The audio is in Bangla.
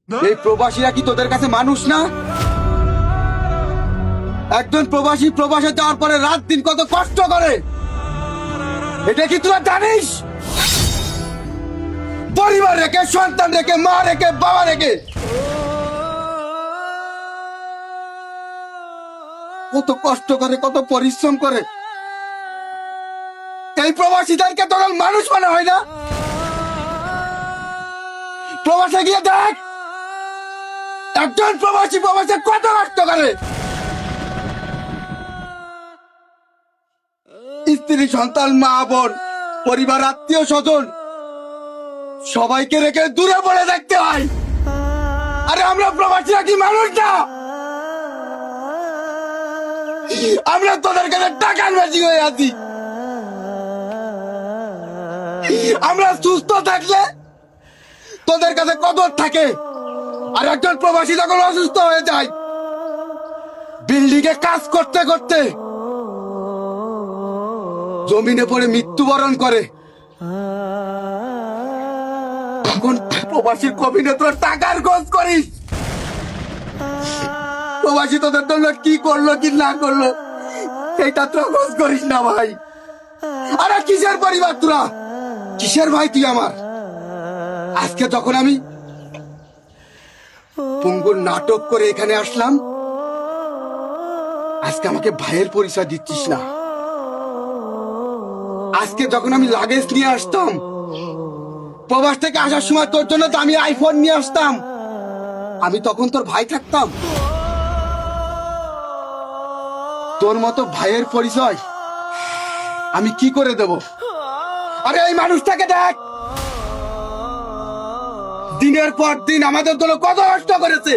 এই প্রবাসীরা কি তোদের কাছে মানুষ না? একজন প্রবাসী প্রবাসে যাওয়ার পরে রাত দিন কত কষ্ট করে, এটা কি তোরা জানিস? পরিবার রেখে, সন্তান রেখে, মা রেখে, বাবা রেখে কত কষ্ট করে, কত পরিশ্রম করে। এই প্রবাসীদেরকে তোর মানুষ মনে হয় না? প্রবাসে গিয়ে দেখ একজন প্রবাসী প্রবাসে কত কষ্ট করে। স্ত্রী, সন্তান, মা, বোন, পরিবার, আত্মীয় স্বজন সবাইকে রেখে দূরে পড়ে দেখতে হয়। আরে আমরা প্রবাসীরা কি মানুষ না? আমরা তোদের কাছে টাকার বেশি হয়ে আছি। আমরা সুস্থ থাকলে তোদের কাছে কদর থাকে, আর একজন প্রবাসী যখন অসুস্থ হয়ে যায়, বিল্ডিং এ কাজ করতে করতে জমিনে পড়ে মৃত্যুবরণ করে, তখন প্রবাসীর কবিনে তোর টাকার খোঁজ করিস। প্রবাসী তোদের জন্য কি করলো কি না করলো এইটা তোরা খোঁজ করিস না ভাই। আরে কিসের পরিবার তোরা, কিসের ভাই তুই আমার? আজকে যখন আমি পঙ্গুর নাটক করে এখানে আসলাম, আজকে আমাকে ভাইয়ের পরিচয় দিচ্ছিস না। আজকে যখন আমি লাগেজ নিয়ে আসতাম, প্রবাস থেকে আসার সময় তোর জন্য তো আমি আইফোন নিয়ে আসতাম, আমি তখন তোর ভাই থাকতাম? তোর মতো ভাইয়ের পরিচয় আমি কি করে দেব? আরে এই মানুষটাকে দেখ, দিনের পর দিন আমাদের জন্য কত কষ্ট করেছে।